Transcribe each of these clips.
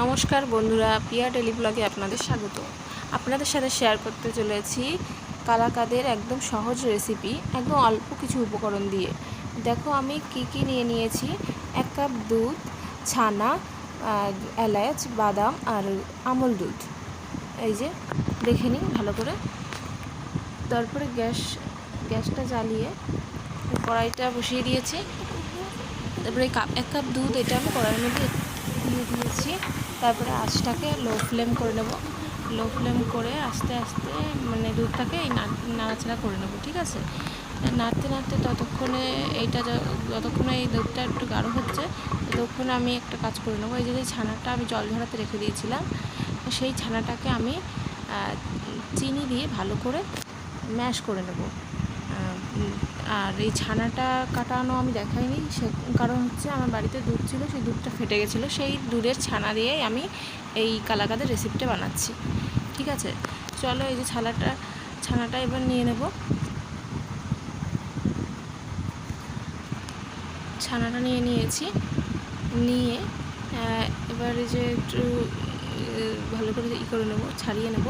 নমস্কার বন্ধুরা, পিয়া ডেলি ব্লগে আপনাদের স্বাগত। আপনাদের সাথে শেয়ার করতে চলেছি কালাকাদের একদম সহজ রেসিপি, একদম অল্প কিছু উপকরণ দিয়ে। দেখো আমি কি নিয়ে নিয়েছি। 1 কাপ দুধ, ছানা, এলাচ, বাদাম আর আমল দুধ। এই যে দেখে নিই ভালো করে। তারপরে গ্যাসটা জ্বালিয়ে কড়াইটা বসিয়ে দিয়েছি। তারপরে 1 কাপ দুধ এটা আমি কড়াইয়ের মধ্যে দিয়ে দিয়েছি। তারপরে আঁচটাকে লো ফ্লেম করে নেব। লো ফ্লেম করে আস্তে আস্তে দুধটাকে নাড়াচাড়া করে নেব, ঠিক আছে। নাড়তে নাড়তে ততক্ষণে যতক্ষণে এই দুধটা একটু গাঢ় হচ্ছে, ততক্ষণে আমি একটা কাজ করে নেবো। এই যে ছানাটা আমি জল ঝরাতে রেখে দিয়েছিলাম, সেই ছানাটাকে আমি চিনি দিয়ে ভালো করে ম্যাশ করে নেব। আর এই ছানাটা কাটানো আমি দেখাইনি, সে কারণ হচ্ছে আমার বাড়িতে দুধ ছিল, সেই দুধটা ফেটে গেছিলো। সেই দুধের ছানা দিয়েই আমি এই কালাকাদের রেসিপিটা বানাচ্ছি, ঠিক আছে। চলো, এই যে ছানাটা এবার নিয়ে নেব। ছানাটা নিয়ে নিয়েছি, নিয়ে এবার এই যে একটু ভালো করে করে নেব, ছাড়িয়ে নেব।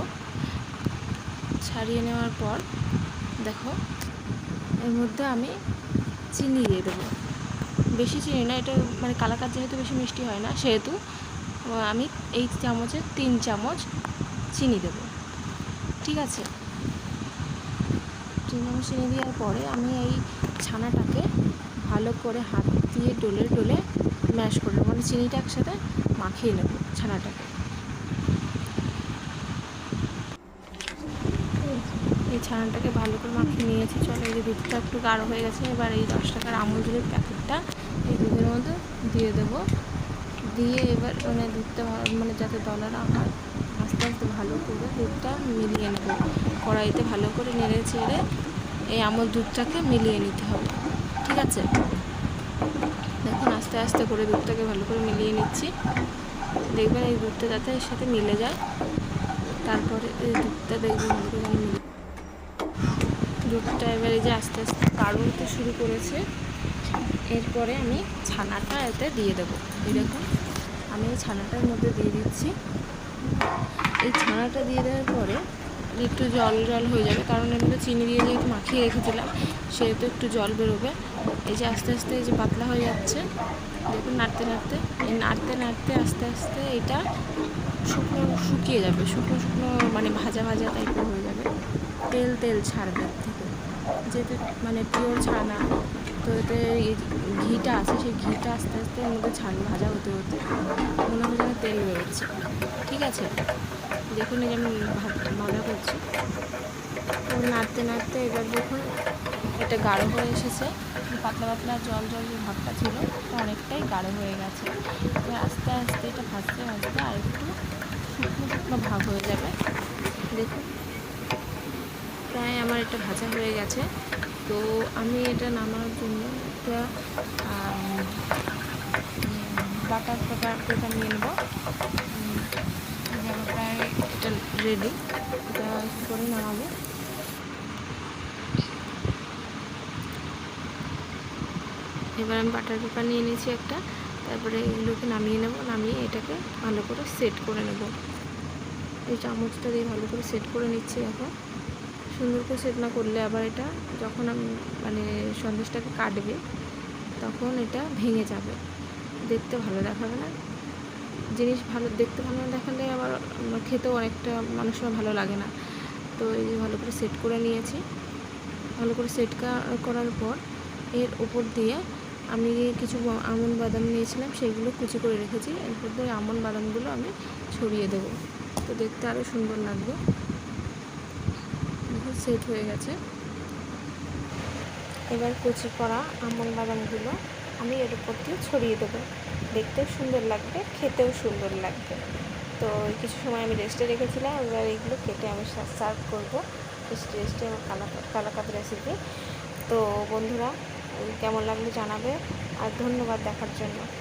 ছাড়িয়ে নেওয়ার পর দেখো এর মধ্যে আমি চিনি দিয়ে দেবো। বেশি চিনি না, এটা কালাকাদ যেহেতু বেশি মিষ্টি হয় না, সেহেতু আমি এই চামচে 3 চামচ চিনি দেব, ঠিক আছে। 3 চামচ চিনি দেওয়ার পরে আমি এই ছানাটাকে ভালো করে হাত দিয়ে ডলে ম্যাশ করে নেব, চিনিটা একসাথে মাখিয়ে নেব ছানাটাকে। এই ছানাটাকে ভালো করে মাখিয়ে নিয়েছি। চলো, এই যে দুধটা একটু গাঢ় হয়ে গেছে। এবার এই 10 টাকার আমুল দুধের প্যাকেটটা এই দুধের মধ্যে দিয়ে দেবো। দিয়ে এবার দুধটা যাতে দলা না হয়, আস্তে আস্তে ভালো করে দুধটা মিলিয়ে নেব। কড়াইতে ভালো করে নেড়ে চেড়ে এই আমুল দুধটাকে মিলিয়ে নিতে হবে, ঠিক আছে। দেখুন আস্তে আস্তে করে দুধটাকে ভালো করে মিলিয়ে নিচ্ছি। দেখবেন এই দুধটা যাতে এর সাথে মিলে যায়। তারপরে এই দুধটা দেখবেন ভালো করে মিলে দুধটা এবার এই যে আস্তে আস্তে গাঢ় হতে শুরু করেছে। এরপরে আমি ছানাটা এতে দিয়ে দেবো। এই দেখুন আমি এই ছানাটার মধ্যে দিয়ে দিচ্ছি। এই ছানাটা দিয়ে দেওয়ার পরে একটু জল হয়ে যাবে, কারণ এর মধ্যে চিনি দিয়ে যেহেতু মাখিয়ে রেখেছিলাম, সেহেতু একটু জল বেরোবে। এই যে আস্তে আস্তে এই যে পাতলা হয়ে যাচ্ছে, দেখুন নাড়তে নাড়তে আস্তে আস্তে এটা শুকিয়ে যাবে। শুকনো ভাজা টাইপের হয়ে যাবে। তেল ছাড়বে থেকে, যেহেতু পিওর ছানা, তো এতে ঘিটা আছে, সেই ঘিটা আস্তে আস্তে এর মধ্যে ভাজা হতে মনে হয় যেন তেল বেরোচ্ছে, ঠিক আছে। দেখুন এই যে আমি ভাজা করছি, তো নাড়তে এবার দেখুন এটা গাঢ় হয়ে এসেছে। পাতলা জল যে ভাবটা ছিল, এটা অনেকটাই গাঢ় হয়ে গেছে। এবার আস্তে আস্তে এটা ভাজতে আর একটু শুকনো ভাব হয়ে যাবে। দেখুন প্রায় আমার এটা ভাজা হয়ে গেছে। তো আমি এটা নামানোর জন্য একটা বাটার পেপার নিয়ে নেব। প্রায় এটা রেডি, এটা করে নামাবো। এবার আমি বাটার পেপার নিয়ে নিয়েছি একটা। তারপরে এগুলোকে নামিয়ে নেব। নামিয়ে এটাকে ভালো করে সেট করে নেব। এই চামচটা দিয়ে ভালো করে সেট করে নিচ্ছি। এখন সুন্দর করে সেট না করলে আবার এটা যখন আমি সন্দেশটাকে কাটবে, তখন এটা ভেঙে যাবে, দেখতে ভালো দেখাবে না। জিনিস দেখতে ভালো না দেখালে আবার খেতেও অনেকটা মানুষের ভালো লাগে না। তো এই যে ভালো করে সেট করে নিয়েছি। ভালো করে সেট করার পর এর উপর দিয়ে আমি কিছু আমন্ড বাদাম নিয়েছিলাম, সেগুলো কুচি করে রেখেছি। এরপর দিয়ে আমন্ড বাদামগুলো আমি ছড়িয়ে দেবো, তো দেখতে আরও সুন্দর লাগবে। সেট হয়ে গেছে। এবার কুচি করা আমন্ড বাদামগুলো আমি এর উপর দিয়ে ছড়িয়ে দেবো। দেখতেও সুন্দর লাগবে, খেতেও সুন্দর লাগবে। তো কিছু সময় আমি রেস্টে রেখেছিলাম। এবার এইগুলো কেটে আমি সার্ভ করবো। রেস্টে আমার কালাকাদ রেসিপি। তো বন্ধুরা কেমন লাগলো জানাবে, আর ধন্যবাদ দেখার জন্য।